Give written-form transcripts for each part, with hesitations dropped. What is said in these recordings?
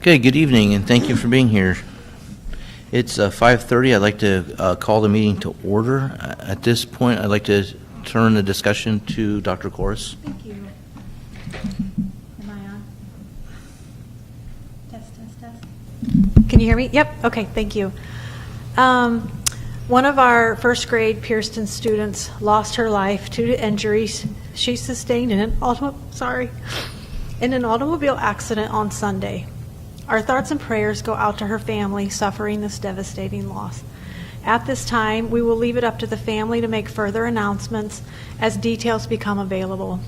Okay, good evening, and thank you for being here. It's 5:30. I'd like to call the meeting to order. At this point, I'd like to turn the discussion to Dr. Corris. Thank you. Am I on? Test, test, test. Can you hear me? Yep. Okay, thank you. One of our first grade Pearston students lost her life due to injuries she sustained in an automobile accident on Sunday. Our thoughts and prayers go out to her family suffering this devastating loss. At this time, we will leave it up to the family to make further announcements as details become available.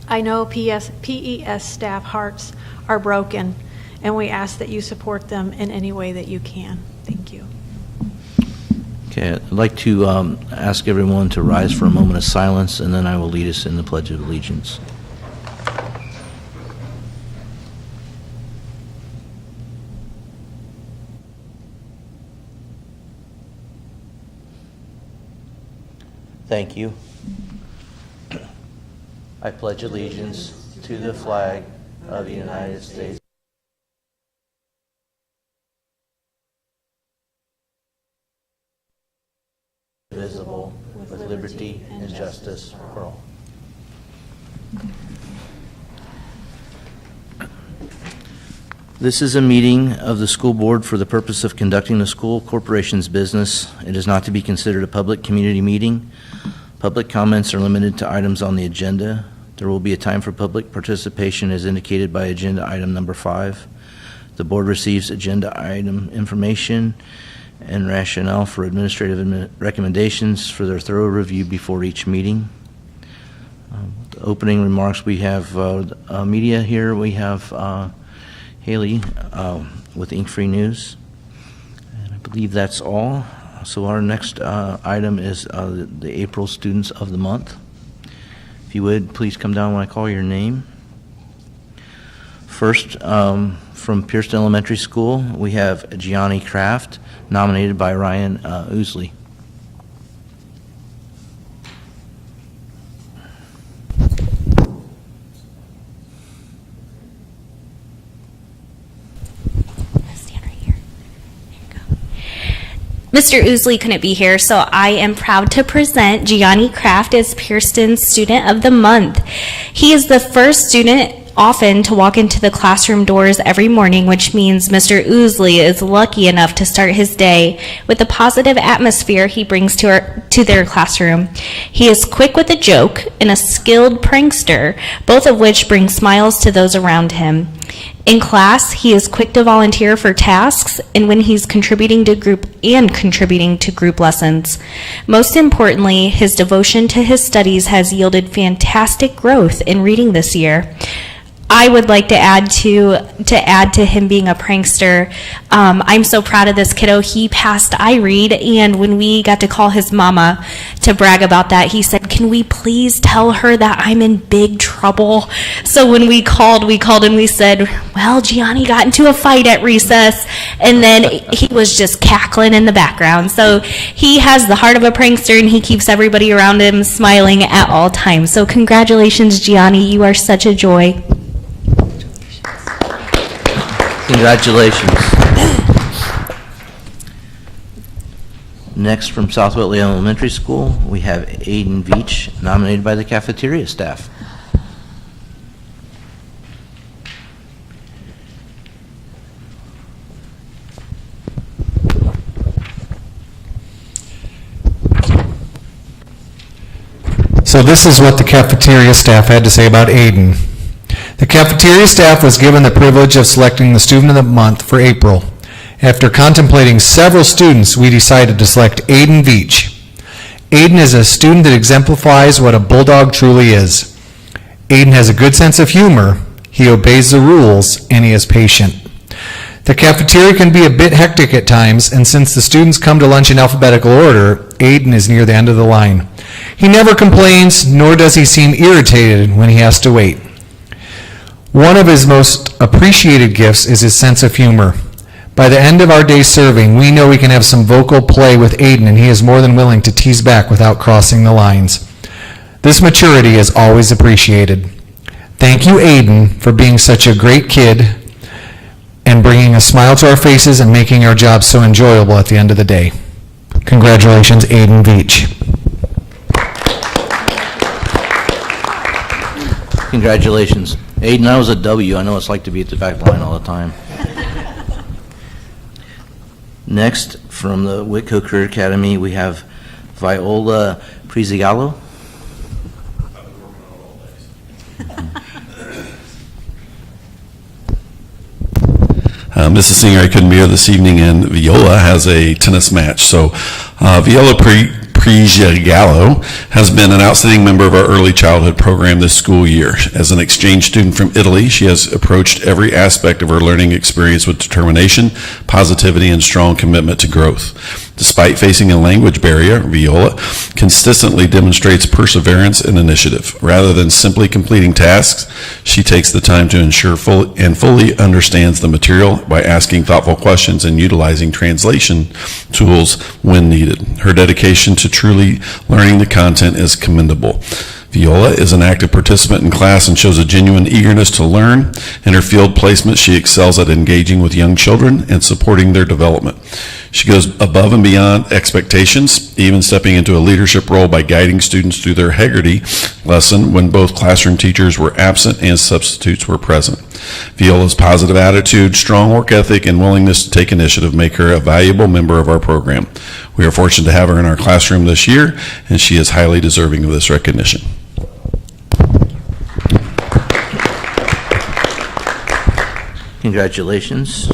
I know PES staff hearts are broken, and we ask that you support them in any way that you can. Thank you. Okay, I'd like to ask everyone to rise for a moment of silence, and then I will lead us in the Pledge of Allegiance. Thank you. I pledge allegiance to the flag of the United States. Visible with liberty and justice for all. This is a meeting of the school board for the purpose of conducting the school corporation's business. It is not to be considered a public community meeting. Public comments are limited to items on the agenda. There will be a time for public participation as indicated by agenda item number 5. The board receives agenda item information and rationale for administrative recommendations for their thorough review before each meeting. The opening remarks, we have media here. We have Haley with Ink Free News. And I believe that's all. So our next item is the April Students of the Month. If you would, please come down when I call your name. First, from Pearston Elementary School, we have Gianni Kraft, nominated by Ryan Ousley. Stand right here. There you go. Mr. Ousley couldn't be here, so I am proud to present Gianni Kraft as Pearston Student of the Month. He is the first student often to walk into the classroom doors every morning, which means Mr. Ousley is lucky enough to start his day with the positive atmosphere he brings to their classroom. He is quick with a joke and a skilled prankster, both of which bring smiles to those around him. In class, he is quick to volunteer for tasks and when he's contributing to group lessons. Most importantly, his devotion to his studies has yielded fantastic growth in reading this year. I would like to add to him being a prankster. I'm so proud of this kiddo. He passed iRead, and when we got to call his mama to brag about that, he said, "Can we please tell her that I'm in big trouble?" So when we called and we said, "Well, Gianni got into a fight at recess," and then he was just cackling in the background. So he has the heart of a prankster, and he keeps everybody around him smiling at all times. So congratulations, Gianni. You are such a joy. Congratulations. Next, from South Whitley Elementary School, we have Aiden Veach, nominated by the cafeteria staff. So this is what the cafeteria staff had to say about Aiden. The cafeteria staff was given the privilege of selecting the Student of the Month for April. After contemplating several students, we decided to select Aiden Veach. Aiden is a student that exemplifies what a bulldog truly is. Aiden has a good sense of humor, he obeys the rules, and he is patient. The cafeteria can be a bit hectic at times, and since the students come to lunch in alphabetical order, Aiden is near the end of the line. He never complains, nor does he seem irritated when he has to wait. One of his most appreciated gifts is his sense of humor. By the end of our day serving, we know we can have some vocal play with Aiden, and he is more than willing to tease back without crossing the lines. This maturity is always appreciated. Thank you, Aiden, for being such a great kid and bringing a smile to our faces and making our jobs so enjoyable at the end of the day. Congratulations, Aiden Veach. Congratulations. Aiden, that was a W. I know it's like to be at the back line all the time. Next, from the Whitko Career Academy, we have Viola Prizigallo. Mrs. Singer, I couldn't be here this evening, and Viola has a tennis match. So Viola Prizigallo has been an outstanding member of our early childhood program this school year. As an exchange student from Italy, she has approached every aspect of her learning experience with determination, positivity, and strong commitment to growth. Despite facing a language barrier, Viola consistently demonstrates perseverance and initiative. Rather than simply completing tasks, she takes the time to ensure fully understands the material by asking thoughtful questions and utilizing translation tools when needed. Her dedication to truly learning the content is commendable. Viola is an active participant in class and shows a genuine eagerness to learn. In her field placement, she excels at engaging with young children and supporting their development. She goes above and beyond expectations, even stepping into a leadership role by guiding students through their Haggerty lesson when both classroom teachers were absent and substitutes were present. Viola's positive attitude, strong work ethic, and willingness to take initiative make her a valuable member of our program. We are fortunate to have her in our classroom this year, and she is highly deserving of this recognition. Congratulations.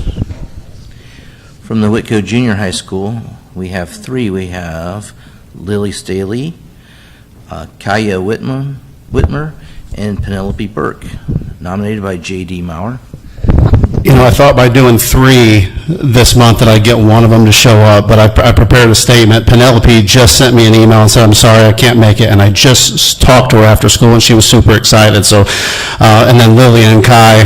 From the Whitko Junior High School, we have three. We have Lily Staley, Kaya Whitmer, and Penelope Burke, nominated by J.D. Maurer. You know, I thought by doing three this month that I'd get one of them to show up, but I prepared a statement. Penelope just sent me an email and said, I'm sorry, I can't make it, and I just talked to her after school, and she was super excited. So, and then Lily and Kai,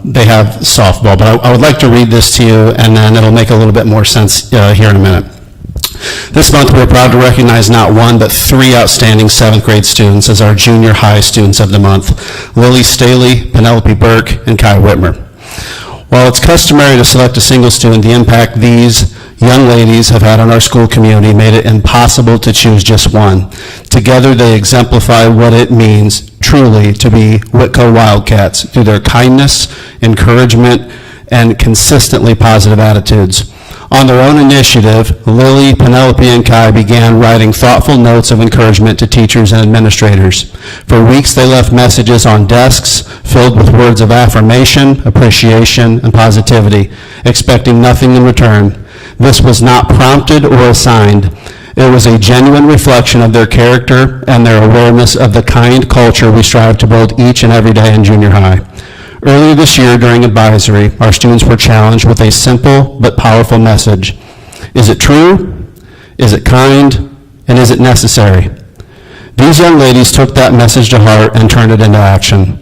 they have softball, but I would like to read this to you, and then it'll make a little bit more sense here in a minute. This month, we're proud to recognize not one, but three outstanding 7th grade students as our junior high students of the month: Lily Staley, Penelope Burke, and Kai Whitmer. While it's customary to select a single student, the impact these young ladies have had on our school community made it impossible to choose just one. Together, they exemplify what it means truly to be Whitko Wildcats through their kindness, encouragement, and consistently positive attitudes. On their own initiative, Lily, Penelope, and Kai began writing thoughtful notes of encouragement to teachers and administrators. For weeks, they left messages on desks filled with words of affirmation, appreciation, and positivity, expecting nothing in return. This was not prompted or assigned. It was a genuine reflection of their character and their awareness of the kind culture we strive to build each and every day in junior high. Earlier this year, during advisory, our students were challenged with a simple but powerful message. Is it true? Is it kind? And is it necessary? These young ladies took that message to heart and turned it into action.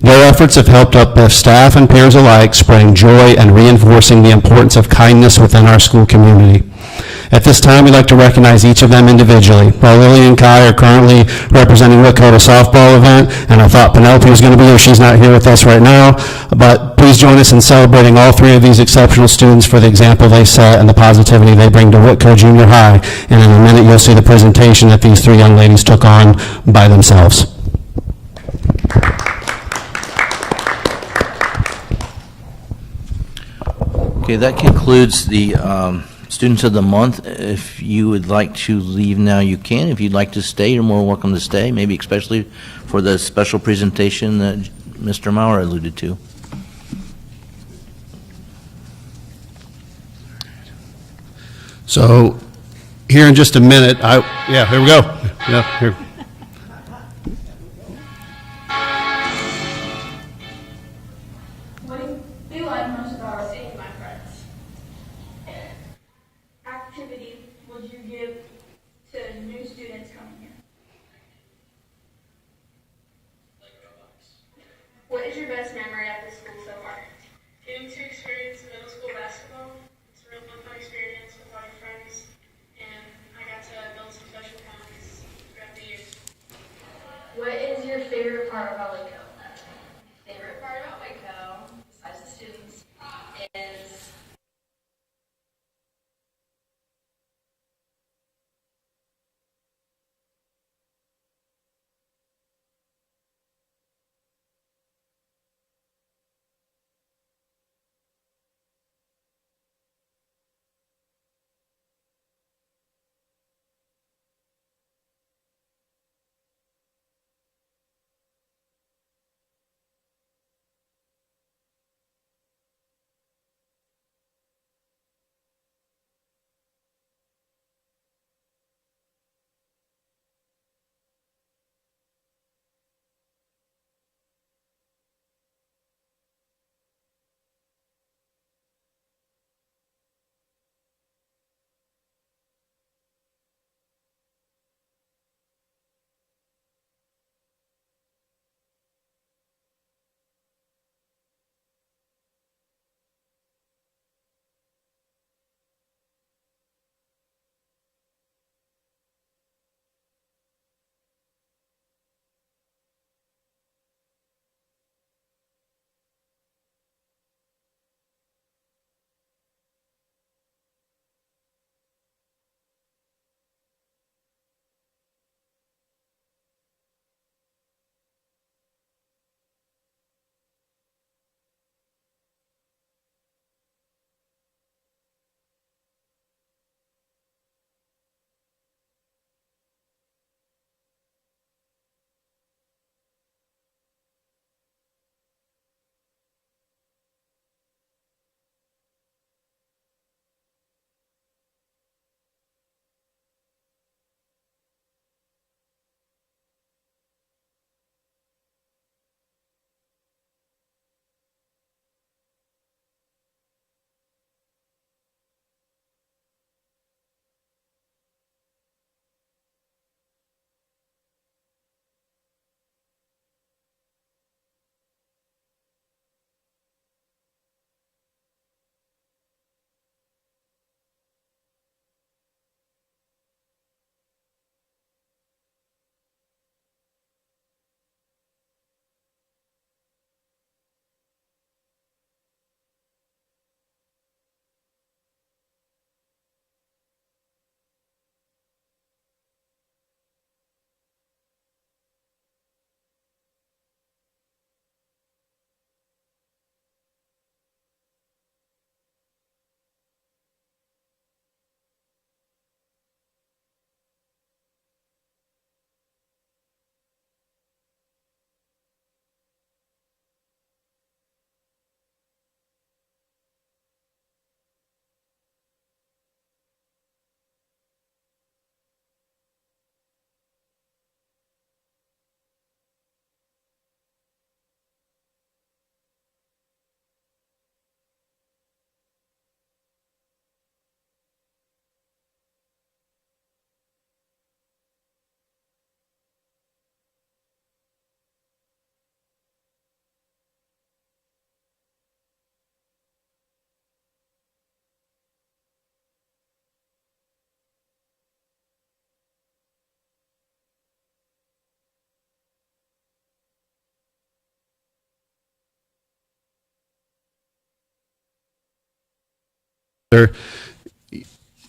Their efforts have helped uplift staff and peers alike, spreading joy and reinforcing the importance of kindness within our school community. At this time, we'd like to recognize each of them individually. While Lily and Kai are currently representing Whitko at a softball event, and I thought Penelope was going to be here, she's not here with us right now, but please join us in celebrating all three of these exceptional students for the example they set and the positivity they bring to Whitko Junior High. And in a minute, you'll see the presentation that these three young ladies took on by themselves. Okay, that concludes the Students of the Month. If you would like to leave now, you can. If you'd like to stay, you're more welcome to stay, maybe especially for the special presentation that Mr. Maurer alluded to. So here in just a minute, yeah, here we go. Yeah, here. What do you like most about our city, my friends? Activity would you give to new students coming here? What is your best memory at the school so far? Getting to experience middle school basketball. It's a real fun experience with all your friends, and I got to build some special bonds throughout the years. What is your favorite part about Whitko? Favorite part about Whitko, besides the students, is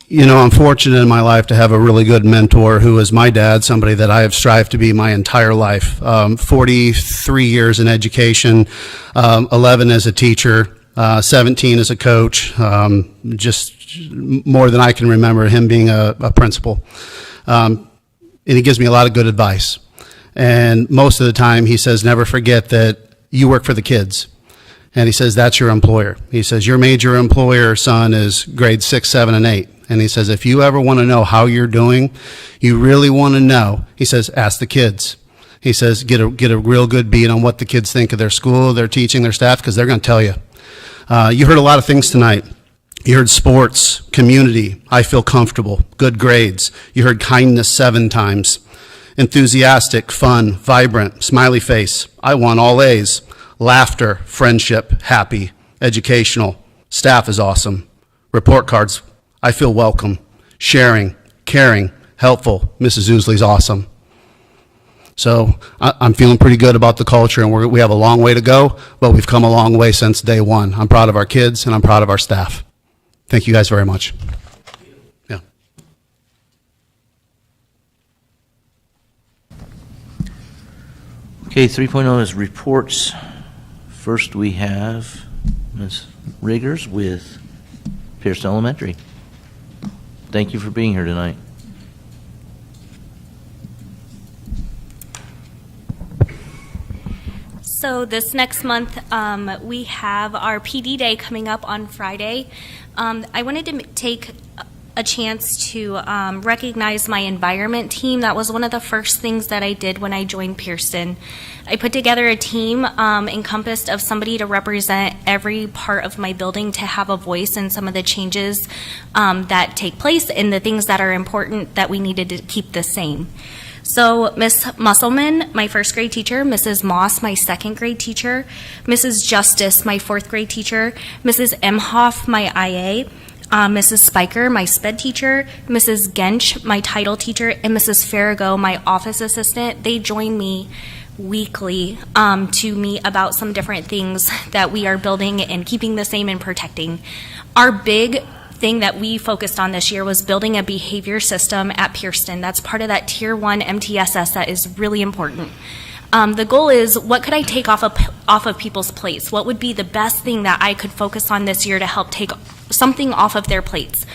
You know, I'm fortunate in my life to have a really good mentor who is my dad, somebody that I have strived to be my entire life. 43 years in education, 11 as a teacher, 17 as a coach, just more than I can remember him being a principal. And he gives me a lot of good advice. And most of the time he says, never forget that you work for the kids. And he says, that's your employer. He says, your major employer, son, is grades 6, 7, and 8. And he says, if you ever want to know how you're doing, you really want to know, he says, ask the kids. He says, get a real good beat on what the kids think of their school, their teaching, their staff, because they're going to tell you. You heard a lot of things tonight. You heard sports, community, I feel comfortable, good grades. You heard kindness 7 times. Enthusiastic, fun, vibrant, smiley face, I want all A's. Laughter, friendship, happy, educational, staff is awesome. Report cards, I feel welcome. Sharing, caring, helpful, Mrs. Ousley's awesome. So I'm feeling pretty good about the culture, and we have a long way to go, but we've come a long way since day one. I'm proud of our kids, and I'm proud of our staff. Thank you guys very much. Yeah. Okay, 3.0 is reports. First, we have Ms. Riggers with Pierce Elementary. Thank you for being here tonight. So this next month, we have our PD Day coming up on Friday. I wanted to take a chance to recognize my environment team. That was one of the first things that I did when I joined Pearson. I put together a team encompassed of somebody to represent every part of my building, to have a voice in some of the changes that take place and the things that are important that we needed to keep the same. So Ms. Musselman, my first grade teacher, Mrs. Moss, my second grade teacher, Mrs. Justice, my fourth grade teacher, Mrs. Emhoff, my IA, Mrs. Spiker, my SPED teacher, Mrs. Gensch, my title teacher, and Mrs. Farrago, my office assistant. They join me weekly to meet about some different things that we are building and keeping the same and protecting. Our big thing that we focused on this year was building a behavior system at Pearson. That's part of that Tier 1 MTSS that is really important. The goal is, what could I take off of people's plates? What would be the best thing that I could focus on this year to help take something off of their plates?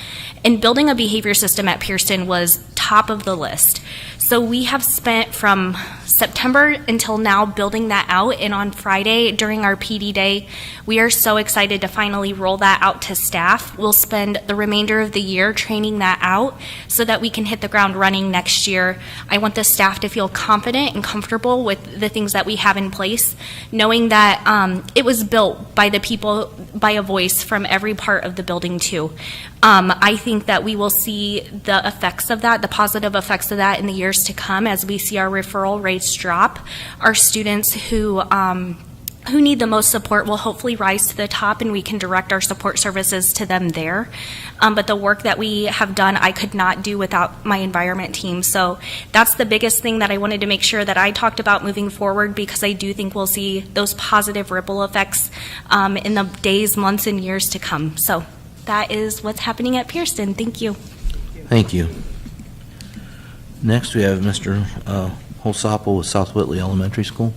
And building a behavior system at Pearson was top of the list. So we have spent from September until now building that out, and on Friday during our PD Day, we are so excited to finally roll that out to staff. We'll spend the remainder of the year training that out so that we can hit the ground running next year. I want the staff to feel confident and comfortable with the things that we have in place, knowing that it was built by the people, by a voice from every part of the building too. I think that we will see the effects of that, the positive effects of that in the years to come as we see our referral rates drop. Our students who need the most support will hopefully rise to the top, and we can direct our support services to them there. But the work that we have done, I could not do without my environment team. So that's the biggest thing that I wanted to make sure that I talked about moving forward, because I do think we'll see those positive ripple effects in the days, months, and years to come. So that is what's happening at Pearson. Thank you. Thank you. Next, we have Mr. Holsapple with South Whitley Elementary School.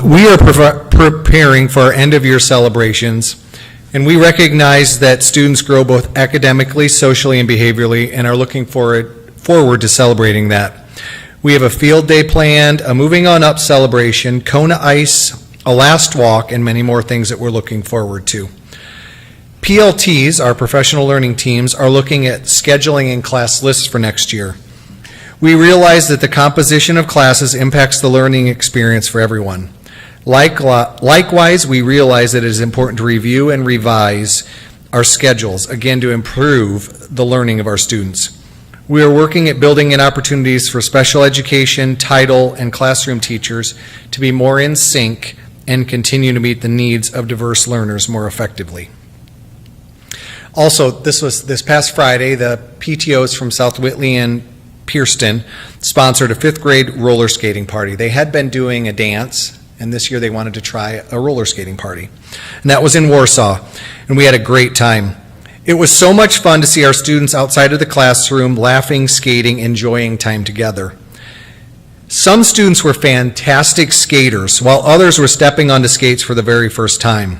We are preparing for our end-of-year celebrations, and we recognize that students grow both academically, socially, and behaviorally, and are looking forward to celebrating that. We have a field day planned, a moving on up celebration, Kona Ice, a last walk, and many more things that we're looking forward to. PLTs, our professional learning teams, are looking at scheduling and class lists for next year. We realize that the composition of classes impacts the learning experience for everyone. Likewise, we realize that it is important to review and revise our schedules, again, to improve the learning of our students. We are working at building in opportunities for special education, title, and classroom teachers to be more in sync and continue to meet the needs of diverse learners more effectively. Also, this past Friday, the PTOs from South Whitley and Pearson sponsored a 5th grade roller skating party. They had been doing a dance, and this year they wanted to try a roller skating party. And that was in Warsaw, and we had a great time. It was so much fun to see our students outside of the classroom laughing, skating, enjoying time together. Some students were fantastic skaters, while others were stepping onto skates for the very first time.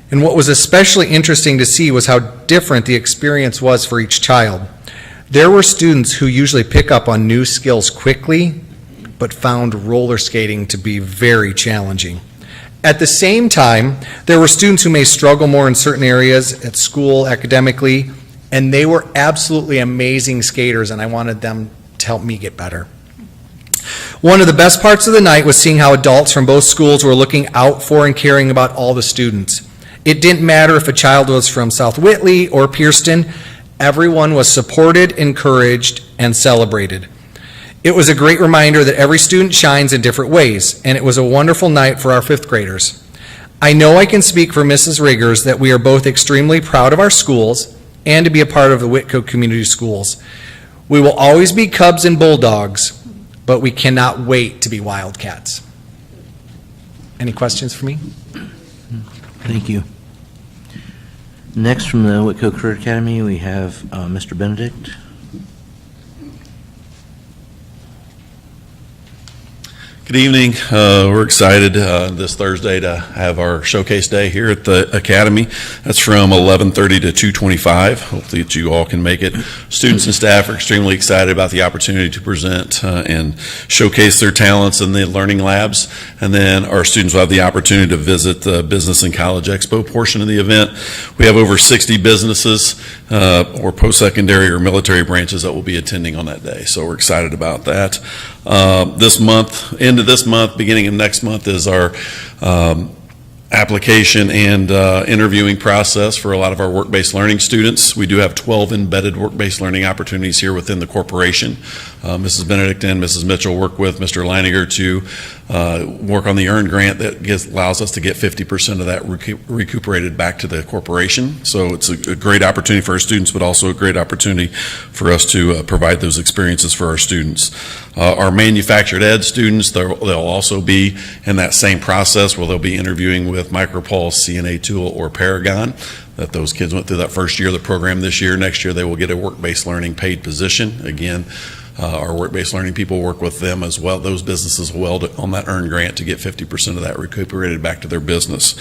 And what was especially interesting to see was how different the experience was for each child. There were students who usually pick up on new skills quickly, but found roller skating to be very challenging. At the same time, there were students who may struggle more in certain areas at school, academically, and they were absolutely amazing skaters, and I wanted them to help me get better. One of the best parts of the night was seeing how adults from both schools were looking out for and caring about all the students. It didn't matter if a child was from South Whitley or Pearson. Everyone was supported, encouraged, and celebrated. It was a great reminder that every student shines in different ways, and it was a wonderful night for our fifth graders. I know I can speak for Mrs. Riggers that we are both extremely proud of our schools and to be a part of the Whitko Community Schools. We will always be Cubs and Bulldogs, but we cannot wait to be Wildcats. Any questions for me? Thank you. Next, from the Whitko Career Academy, we have Mr. Benedict. Good evening. We're excited this Thursday to have our showcase day here at the Academy. That's from 11:30 to 2:25. Hopefully that you all can make it. Students and staff are extremely excited about the opportunity to present and showcase their talents in the learning labs. And then our students will have the opportunity to visit the Business and College Expo portion of the event. We have over 60 businesses or post-secondary or military branches that will be attending on that day. So we're excited about that. This month, end of this month, beginning of next month is our application and interviewing process for a lot of our work-based learning students. We do have 12 embedded work-based learning opportunities here within the corporation. Mrs. Benedict and Mrs. Mitchell work with Mr. Leininger to work on the earned grant that allows us to get 50% of that recuperated back to the corporation. So it's a great opportunity for our students, but also a great opportunity for us to provide those experiences for our students. Our manufactured ed students, they'll also be in that same process where they'll be interviewing with Micropulse, CNA Tool, or Paragon. That those kids went through that first year of the program this year. Next year they will get a work-based learning paid position. Again, our work-based learning people work with them as well, those businesses as well, on that earned grant to get 50% of that recuperated back to their business.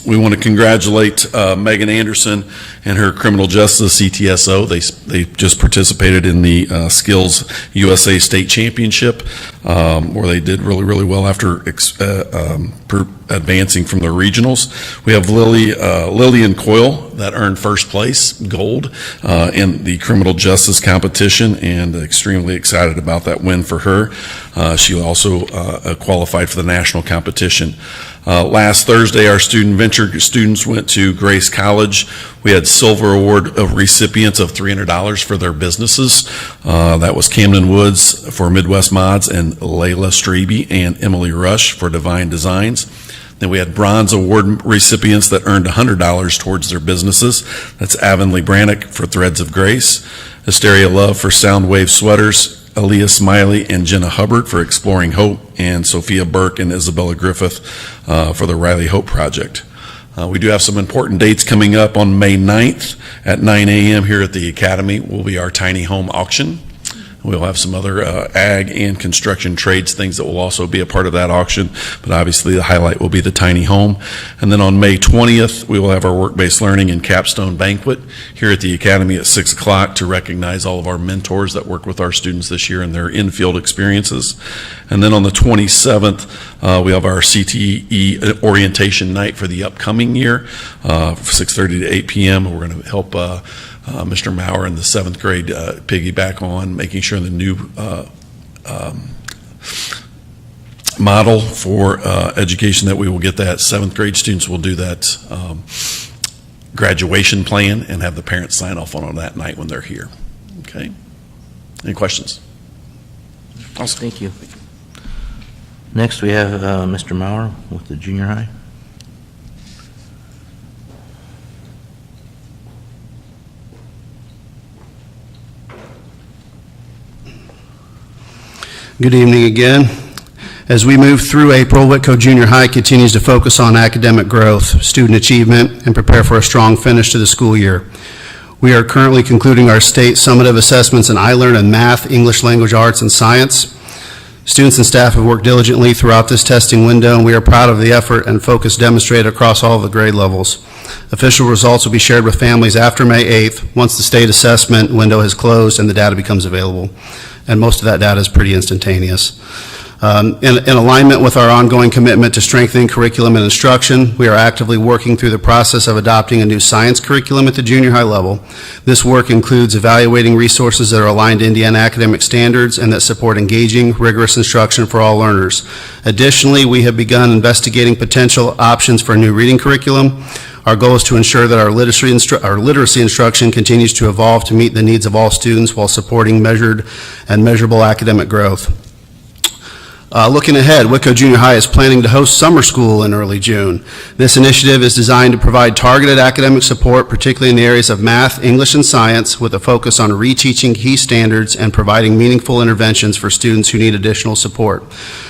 We want to congratulate Megan Anderson and her criminal justice CTSO. They just participated in the Skills USA State Championship, where they did really, really well after advancing from the regionals. We have Lillian Coyle that earned first place, gold, in the criminal justice competition, and extremely excited about that win for her. She also qualified for the national competition. Last Thursday, our student venture students went to Grace College. We had silver award of recipients of $300 for their businesses. That was Camden Woods for Midwest Mods and Layla Strebe and Emily Rush for Divine Designs. Then we had bronze award recipients that earned $100 towards their businesses. That's Avonlea Brannick for Threads of Grace, Hysteria Love for Soundwave Sweaters, Aaliyah Smiley and Jenna Hubbard for Exploring Hope, and Sophia Burke and Isabella Griffith for the Riley Hope Project. We do have some important dates coming up. On May 9th at 9 a.m. here at the Academy will be our tiny home auction. We'll have some other ag and construction trades things that will also be a part of that auction, but obviously the highlight will be the tiny home. And then on May 20th, we will have our work-based learning and capstone banquet here at the Academy at 6 o'clock to recognize all of our mentors that work with our students this year and their in-field experiences. And then on the 27th, we have our CTE orientation night for the upcoming year, 6:30 to 8 p.m. We're going to help Mr. Maurer in the 7th grade piggyback on making sure the new model for education that we will get that 7th grade students will do that graduation plan and have the parents sign off on that night when they're here. Okay. Any questions? Awesome. Thank you. Next, we have Mr. Maurer with the junior high. Good evening again. As we move through April, Whitko Junior High continues to focus on academic growth, student achievement, and prepare for a strong finish to the school year. We are currently concluding our state summative assessments in iLearn and math, English language arts, and science. Students and staff have worked diligently throughout this testing window, and we are proud of the effort and focus demonstrated across all of the grade levels. Official results will be shared with families after May 8th, once the state assessment window has closed and the data becomes available. And most of that data is pretty instantaneous. In alignment with our ongoing commitment to strengthening curriculum and instruction, we are actively working through the process of adopting a new science curriculum at the junior high level. This work includes evaluating resources that are aligned to Indiana academic standards and that support engaging, rigorous instruction for all learners. Additionally, we have begun investigating potential options for a new reading curriculum. Our goal is to ensure that our literacy instruction continues to evolve to meet the needs of all students while supporting measured and measurable academic growth. Looking ahead, Whitko Junior High is planning to host summer school in early June. This initiative is designed to provide targeted academic support, particularly in the areas of math, English, and science, with a focus on reteaching key standards and providing meaningful interventions for students who need additional support.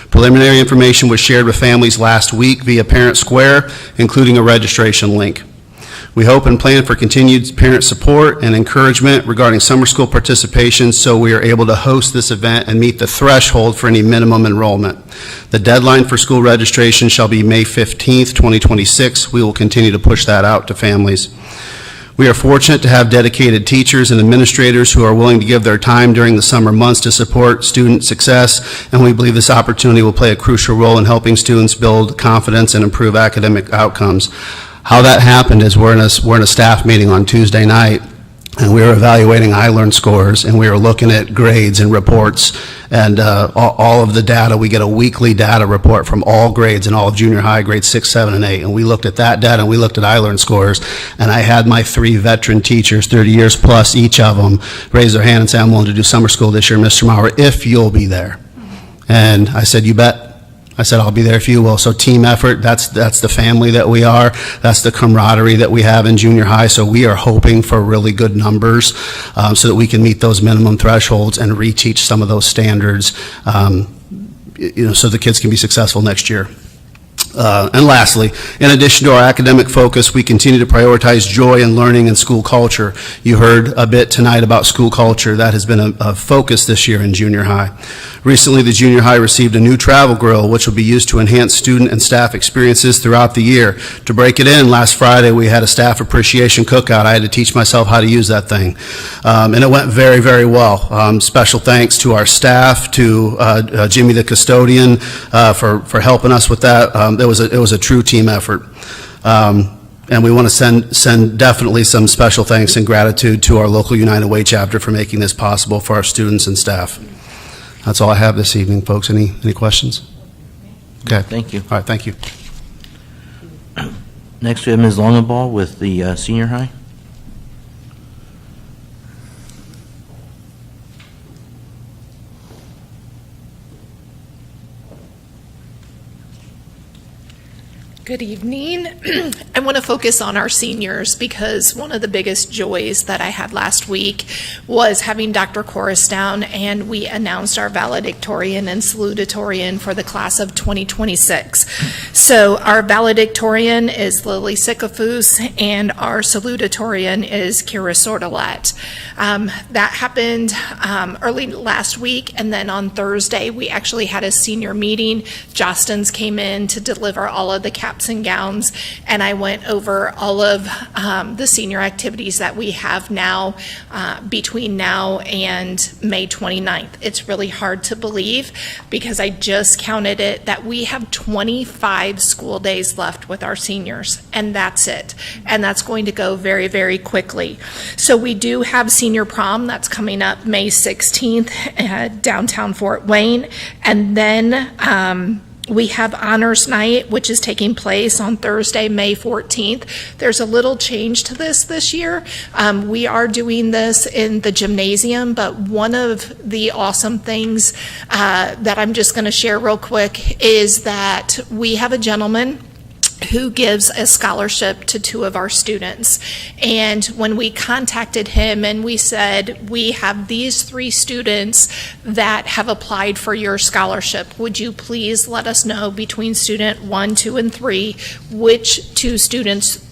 Preliminary information was shared with families last week via Parent Square, including a registration link. We hope and plan for continued parent support and encouragement regarding summer school participation so we are able to host this event and meet the threshold for any minimum enrollment. The deadline for school registration shall be May 15th, 2026. We will continue to push that out to families. We are fortunate to have dedicated teachers and administrators who are willing to give their time during the summer months to support student success, and we believe this opportunity will play a crucial role in helping students build confidence and improve academic outcomes. How that happened is we're in a staff meeting on Tuesday night, and we were evaluating iLearn scores, and we were looking at grades and reports, and all of the data. We get a weekly data report from all grades in all of junior high, grades 6, 7, and 8, and we looked at that data, and we looked at iLearn scores, and I had my 3 veteran teachers, 30 years plus each of them, raise their hand and say, I'm willing to do summer school this year, Mr. Maurer, if you'll be there. And I said, you bet. I said, I'll be there if you will. So team effort, that's the family that we are. That's the camaraderie that we have in junior high. So we are hoping for really good numbers so that we can meet those minimum thresholds and reteach some of those standards, so the kids can be successful next year. And lastly, in addition to our academic focus, we continue to prioritize joy and learning and school culture. You heard a bit tonight about school culture. That has been a focus this year in junior high. Recently, the junior high received a new travel grill, which will be used to enhance student and staff experiences throughout the year. To break it in, last Friday, we had a staff appreciation cookout. I had to teach myself how to use that thing. And it went very, very well. Special thanks to our staff, to Jimmy the custodian for helping us with that. It was a true team effort. And we want to send definitely some special thanks and gratitude to our local United Way chapter for making this possible for our students and staff. That's all I have this evening, folks. Any questions? Okay. Thank you. All right, thank you. Next, we have Ms. Longabaugh with the senior high. Good evening. I want to focus on our seniors because one of the biggest joys that I had last week was having Dr. Corris down, and we announced our valedictorian and salutatorian for the class of 2026. So our valedictorian is Lily Sikafus, and our salutatorian is Kira Sordelat. That happened early last week, and then on Thursday we actually had a senior meeting. Jostens came in to deliver all of the caps and gowns, and I went over all of the senior activities that we have now between now and May 29th. It's really hard to believe because I just counted it that we have 25 school days left with our seniors, and that's it. And that's going to go very, very quickly. So we do have senior prom that's coming up May 16th at downtown Fort Wayne, and then we have Honors Night, which is taking place on Thursday, May 14th. There's a little change to this year. We are doing this in the gymnasium, but one of the awesome things that I'm just going to share real quick is that we have a gentleman who gives a scholarship to 2 of our students. And when we contacted him and we said, we have these 3 students that have applied for your scholarship, would you please let us know between student 1, 2, and 3 which 2 students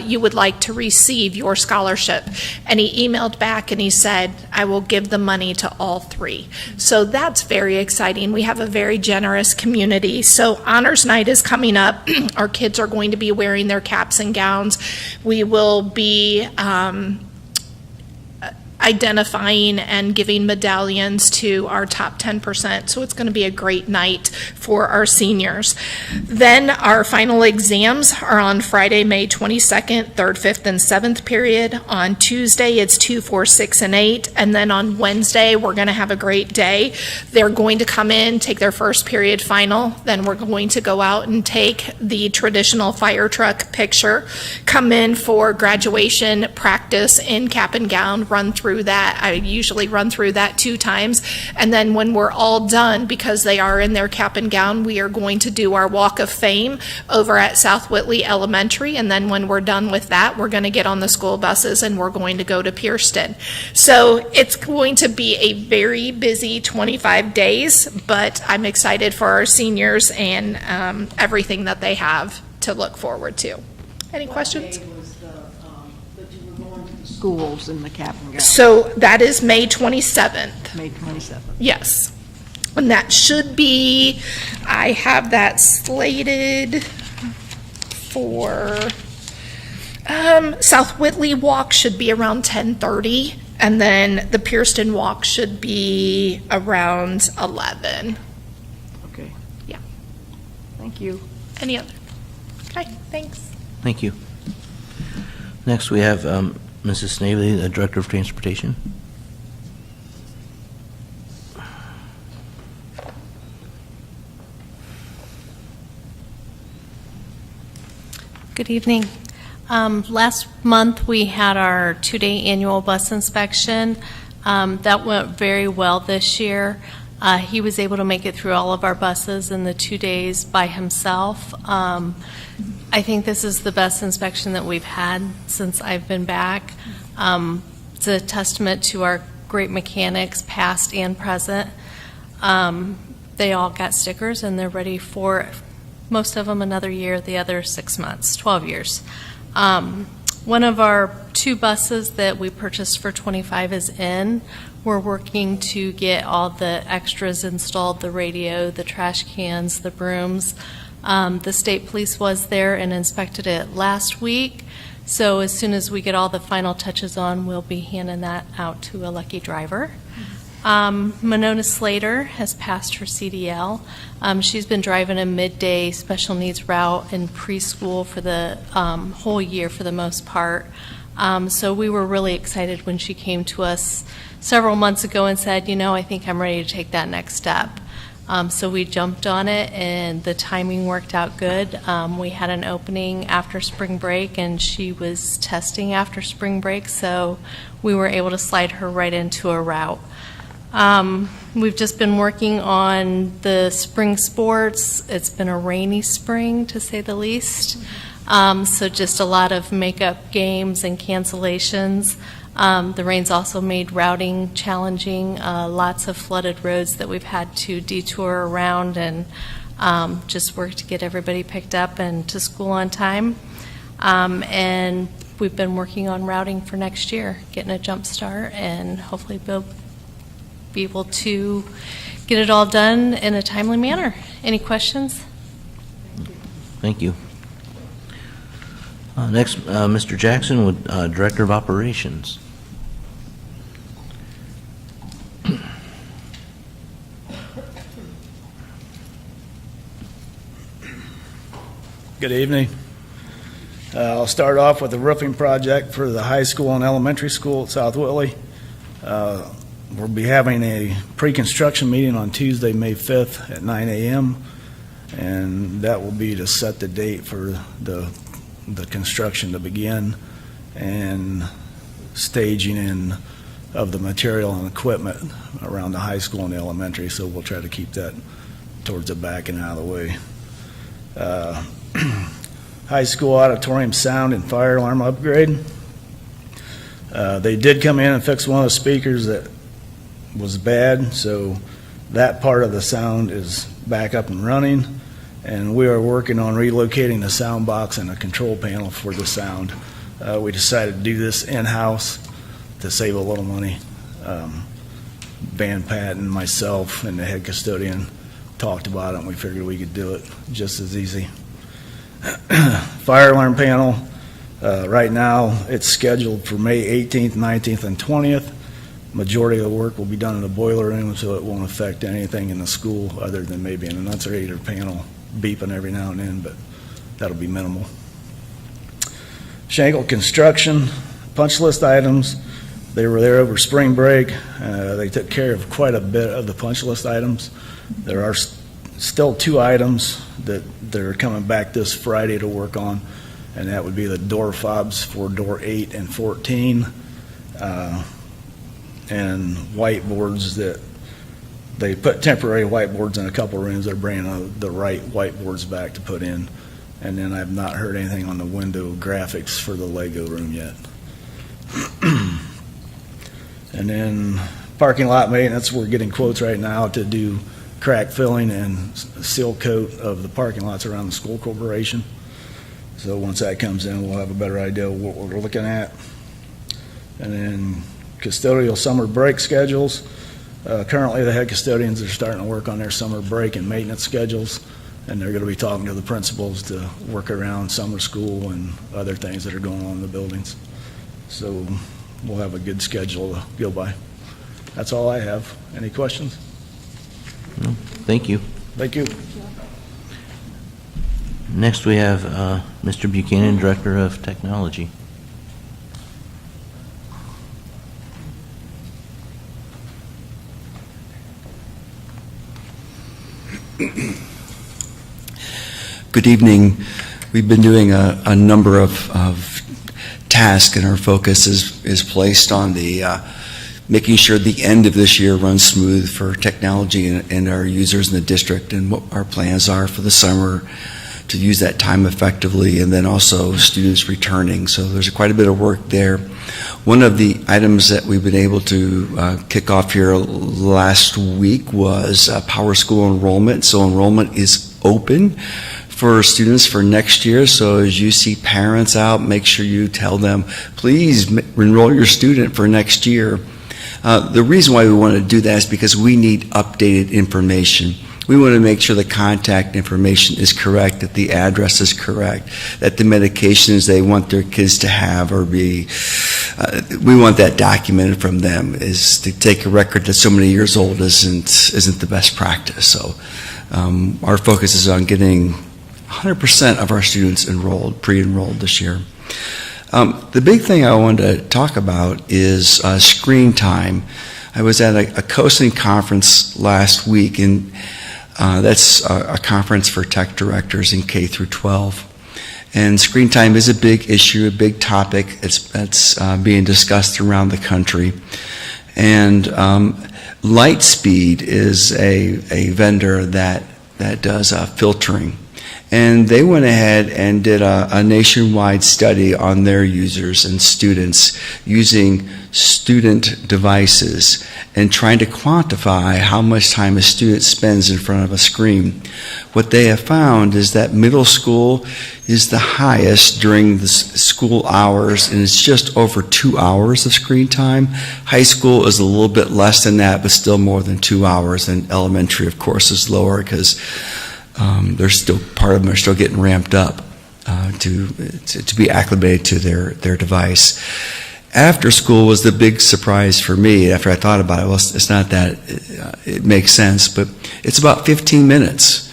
you would like to receive your scholarship? And he emailed back and he said, I will give the money to all 3. So that's very exciting. We have a very generous community. So Honors Night is coming up. Our kids are going to be wearing their caps and gowns. We will be identifying and giving medallions to our top 10%. So it's going to be a great night for our seniors. Then our final exams are on Friday, May 22nd, 3rd, 5th, and 7th period. On Tuesday, it's 2, 4, 6, and 8. And then on Wednesday, we're going to have a great day. They're going to come in, take their first period final. Then we're going to go out and take the traditional fire truck picture, come in for graduation practice in cap and gown, run through that. I usually run through that 2 times. And then when we're all done, because they are in their cap and gown, we are going to do our walk of fame over at South Whitley Elementary. And then when we're done with that, we're going to get on the school buses and we're going to go to Pierceton. So it's going to be a very busy 25 days, but I'm excited for our seniors and everything that they have to look forward to. Any questions? Schools in the cap and gown. So that is May 27th. May 27th. Yes. And that should be, I have that slated for, South Whitley Walk should be around 10:30, and then the Pierceton Walk should be around 11. Okay. Yeah. Thank you. Any other? Okay, thanks. Thank you. Next, we have Mrs. Snavely, the Director of Transportation. Good evening. Last month, we had our 2-day annual bus inspection. That went very well this year. He was able to make it through all of our buses in the 2 days by himself. I think this is the best inspection that we've had since I've been back. It's a testament to our great mechanics, past and present. They all got stickers and they're ready for, most of them, another year, the other 6 months, 12 years. One of our 2 buses that we purchased for $25 is in. We're working to get all the extras installed, the radio, the trash cans, the brooms. The state police was there and inspected it last week. So as soon as we get all the final touches on, we'll be handing that out to a lucky driver. Monona Slater has passed her CDL. She's been driving a midday special needs route in preschool for the whole year for the most part. So we were really excited when she came to us several months ago and said, you know, I think I'm ready to take that next step. So we jumped on it and the timing worked out good. We had an opening after spring break and she was testing after spring break, so we were able to slide her right into a route. We've just been working on the spring sports. It's been a rainy spring, to say the least. So just a lot of makeup games and cancellations. The rain's also made routing challenging. Lots of flooded roads that we've had to detour around and just work to get everybody picked up and to school on time. And we've been working on routing for next year, getting a jump start, and hopefully be able to get it all done in a timely manner. Any questions? Thank you. Next, Mr. Jackson, with Director of Operations. Good evening. I'll start off with the roofing project for the high school and elementary school at South Whitley. We'll be having a pre-construction meeting on Tuesday, May 5th at 9 a.m. and that will be to set the date for the construction to begin and staging in of the material and equipment around the high school and the elementary, so we'll try to keep that towards the back and out of the way. High school auditorium sound and fire alarm upgrade. They did come in and fix one of the speakers that was bad, so that part of the sound is back up and running, and we are working on relocating the sound box and the control panel for the sound. We decided to do this in-house to save a little money. Van Patton, myself, and the head custodian talked about it, and we figured we could do it just as easy. Fire alarm panel, right now it's scheduled for May 18th, 19th, and 20th. Majority of the work will be done in the boiler room, so it won't affect anything in the school other than maybe an enunciator panel beeping every now and then, but that'll be minimal. Shangle Construction, punch list items. They were there over spring break. They took care of quite a bit of the punch list items. There are still 2 items that they're coming back this Friday to work on, and that would be the door fobs for door 8 and 14, and whiteboards that they put temporary whiteboards in a couple rooms. They're bringing the right whiteboards back to put in. And then I've not heard anything on the window graphics for the Lego room yet. And then parking lot maintenance, we're getting quotes right now to do crack filling and seal coat of the parking lots around the school corporation. So once that comes in, we'll have a better idea of what we're looking at. And then custodial summer break schedules. Currently, the head custodians are starting to work on their summer break and maintenance schedules, and they're going to be talking to the principals to work around summer school and other things that are going on in the buildings. So we'll have a good schedule to go by. That's all I have. Any questions? No. Thank you. Thank you. Next, we have Mr. Buchanan, Director of Technology. Good evening. We've been doing a number of tasks, and our focus is placed on the making sure the end of this year runs smooth for technology and our users in the district, and what our plans are for the summer to use that time effectively, and then also students returning. So there's quite a bit of work there. One of the items that we've been able to kick off here last week was Power School enrollment. So enrollment is open for students for next year. So as you see parents out, make sure you tell them, please enroll your student for next year. The reason why we want to do that is because we need updated information. We want to make sure the contact information is correct, that the address is correct, that the medications they want their kids to have or be, we want that documented from them. Is to take a record that's so many years old isn't the best practice. So our focus is on getting 100% of our students enrolled, pre-enrolled this year. The big thing I wanted to talk about is screen time. I was at a coaching conference last week, and that's a conference for tech directors in K through 12. And screen time is a big issue, a big topic. It's being discussed around the country. And Lightspeed is a vendor that does filtering. And they went ahead and did a nationwide study on their users and students using student devices and trying to quantify how much time a student spends in front of a screen. What they have found is that middle school is the highest during the school hours, and it's just over 2 hours of screen time. High school is a little bit less than that, but still more than 2 hours. And elementary, of course, is lower because they're still, part of them are still getting ramped up to be acclimated to their device. After school was the big surprise for me after I thought about it. Well, it's not that it makes sense, but it's about 15 minutes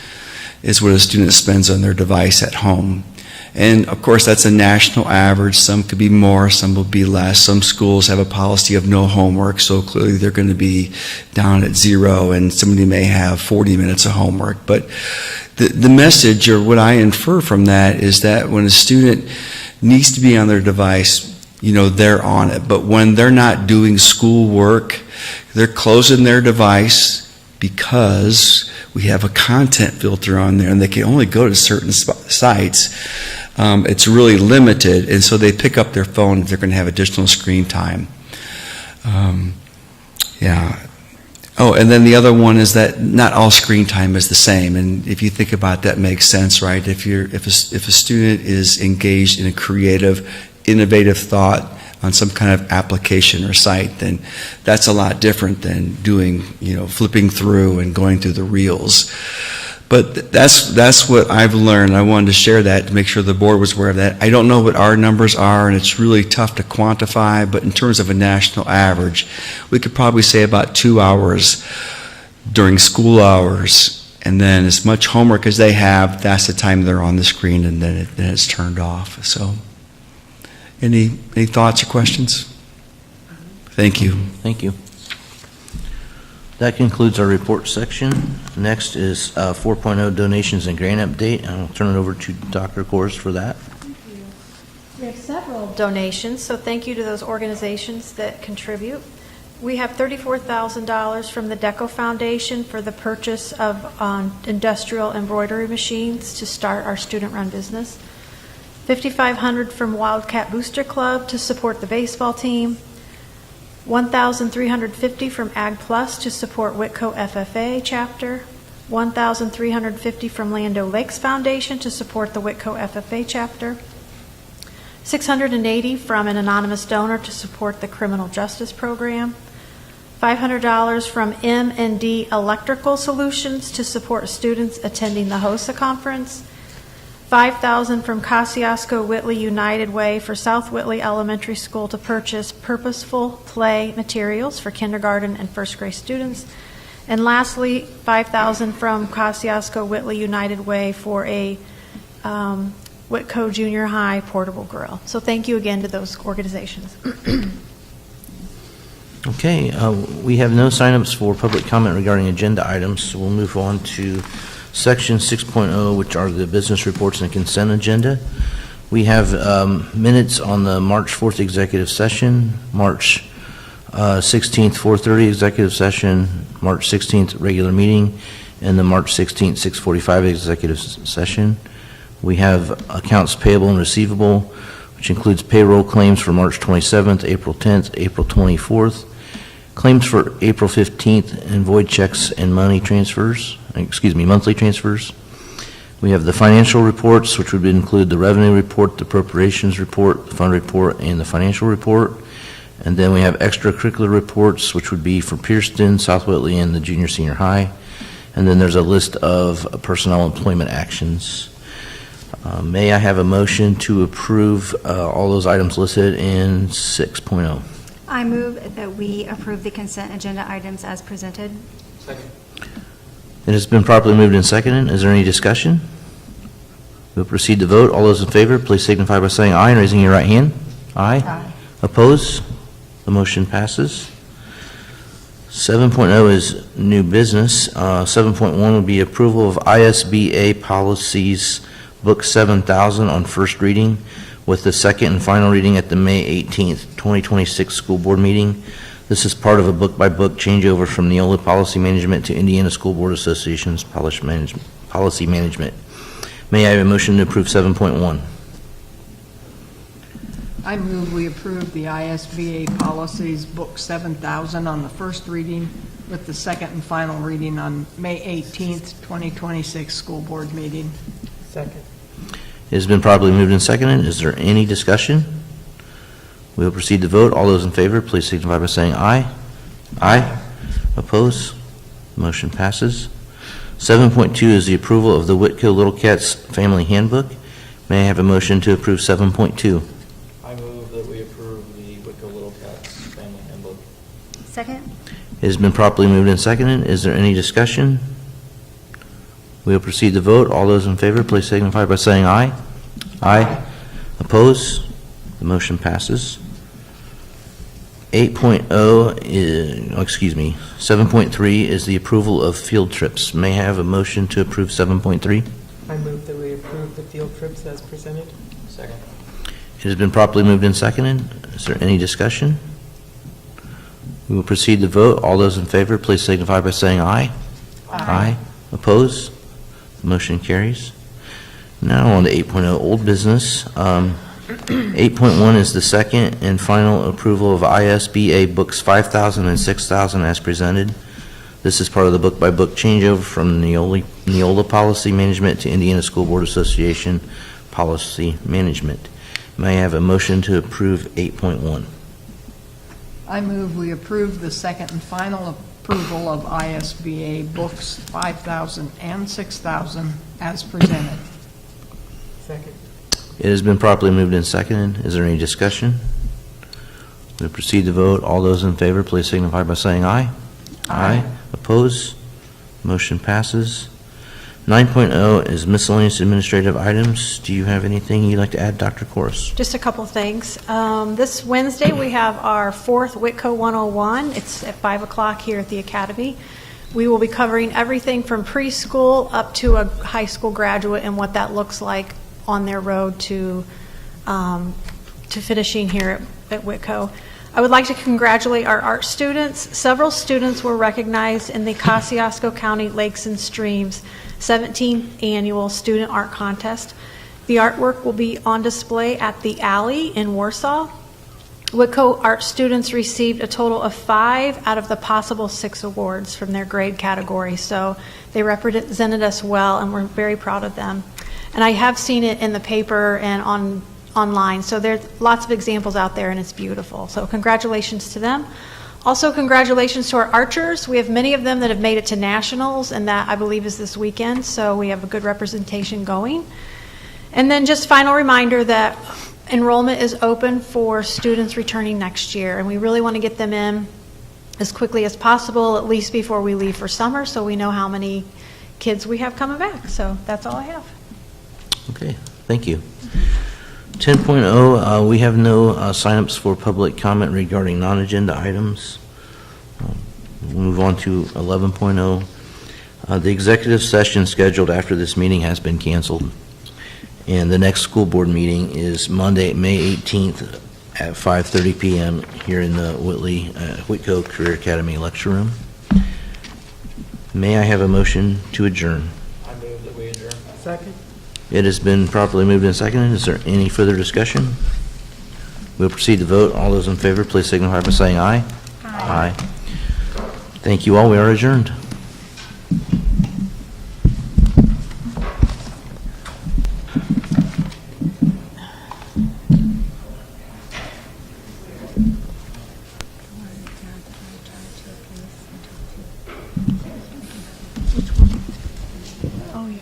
is what a student spends on their device at home. And of course, that's a national average. Some could be more, some will be less. Some schools have a policy of no homework, so clearly they're going to be down at 0, and somebody may have 40 minutes of homework. But the message, or what I infer from that, is that when a student needs to be on their device, they're on it. But when they're not doing school work, they're closing their device because we have a content filter on there, and they can only go to certain sites. It's really limited, and so they pick up their phone if they're going to have additional screen time. Oh, and then the other one is that not all screen time is the same, and if you think about that, makes sense, right? If a student is engaged in a creative, innovative thought on some kind of application or site, then that's a lot different than doing, flipping through and going through the reels. But that's what I've learned. I wanted to share that to make sure the board was aware of that. I don't know what our numbers are, and it's really tough to quantify, but in terms of a national average, we could probably say about 2 hours during school hours, and then as much homework as they have, that's the time they're on the screen, and then it's turned off. So, any thoughts or questions? Thank you. Thank you. That concludes our report section. Next is 4.0 donations and grant update. I'll turn it over to Dr. Kors for that. We have several donations, so thank you to those organizations that contribute. We have $34,000 from the DECO Foundation for the purchase of industrial embroidery machines to start our student-run business. $5,500 from Wildcat Booster Club to support the baseball team. $1,350 from Ag Plus to support Whitko FFA chapter. $1,350 from Land O'Lakes Foundation to support the Whitko FFA chapter. $680 from an anonymous donor to support the criminal justice program. $500 from M&D Electrical Solutions to support students attending the HOSA conference. $5,000 from Kosciuszko Whitley United Way for South Whitley Elementary School to purchase purposeful play materials for kindergarten and first grade students. And lastly, $5,000 from Kosciuszko Whitley United Way for a Whitko Junior High portable grill. So thank you again to those organizations. Okay, we have no signups for public comment regarding agenda items, so we'll move on to Section 6.0, which are the business reports and consent agenda. We have minutes on the March 4th executive session, March 16th, 4:30 executive session, March 16th regular meeting, and the March 16th, 6:45 executive session. We have accounts payable and receivable, which includes payroll claims for March 27th, April 10th, April 24th, claims for April 15th, and void checks and monthly transfers. We have the financial reports, which would include the revenue report, the appropriations report, the fund report, and the financial report. And then we have extracurricular reports, which would be for Pearston, South Whitley, and the junior senior high. And then there's a list of personnel employment actions. May I have a motion to approve all those items listed in 6.0? I move that we approve the consent agenda items as presented. Second. It has been properly moved and seconded. Is there any discussion? We'll proceed to vote. All those in favor, please signify by saying aye and raising your right hand. Aye. Aye. Opposed? The motion passes. 7.0 is new business. 7.1 would be approval of ISBA policies, Book 7000 on first reading, with the second and final reading at the May 18th, 2026 school board meeting. This is part of a book-by-book changeover from Neola Policy Management to Indiana School Board Association's Policy Management. May I have a motion to approve 7.1? I move we approve the ISBA policies, Book 7000, on the first reading, with the second and final reading on May 18th, 2026 school board meeting. Second. It has been properly moved and seconded. Is there any discussion? We will proceed to vote. All those in favor, please signify by saying aye. Aye. Opposed? Motion passes. 7.2 is the approval of the Whitko Little Cats Family Handbook. May I have a motion to approve 7.2? I move that we approve the Whitko Little Cats Family Handbook. Second. It has been properly moved and seconded. Is there any discussion? We will proceed to vote. All those in favor, please signify by saying aye. Aye. Opposed? The motion passes. 7.3 is the approval of field trips. May I have a motion to approve 7.3? I move that we approve the field trips as presented. Second. It has been properly moved and seconded. Is there any discussion? We will proceed to vote. All those in favor, please signify by saying aye. Aye. Opposed? The motion carries. Now on to 8.0, old business. 8.1 is the second and final approval of ISBA Books 5000 and 6000 as presented. This is part of the book-by-book changeover from Neola Policy Management to Indiana School Board Association Policy Management. May I have a motion to approve 8.1? I move we approve the second and final approval of ISBA books 5,000 and 6,000 as presented. Second. It has been properly moved and seconded. Is there any discussion? We proceed to vote. All those in favor, please signify by saying aye. Aye. Oppose? Motion passes. 9.0 is miscellaneous administrative items. Do you have anything you'd like to add, Dr. Corus? Just a couple things. This Wednesday, we have our fourth Whitko 101. It's at 5 o'clock here at the Academy. We will be covering everything from preschool up to a high school graduate and what that looks like on their road to finishing here at Whitko. I would like to congratulate our art students. Several students were recognized in the Kosciuszko County Lakes and Streams 17th Annual Student Art Contest. The artwork will be on display at the Alley in Warsaw. Whitko art students received a total of 5 out of the possible 6 awards from their grade category, so they represented us well, and we're very proud of them. And I have seen it in the paper and online, so there's lots of examples out there, and it's beautiful. So congratulations to them. Also, congratulations to our archers. We have many of them that have made it to nationals, and that, I believe, is this weekend, so we have a good representation going. And then just final reminder that enrollment is open for students returning next year, and we really want to get them in as quickly as possible, at least before we leave for summer, so we know how many kids we have coming back. So that's all I have. Okay, thank you. 10.0, we have no signups for public comment regarding non-agenda items. We'll move on to 11.0. The executive session scheduled after this meeting has been canceled, and the next school board meeting is Monday, May 18th at 5:30 p.m. here in the Whitko Career Academy lecture room. May I have a motion to adjourn? I move that we adjourn. Second. It has been properly moved and seconded. Is there any further discussion? We'll proceed to vote. All those in favor, please signify by saying aye. Aye. Thank you all. We are adjourned. Oh, yeah.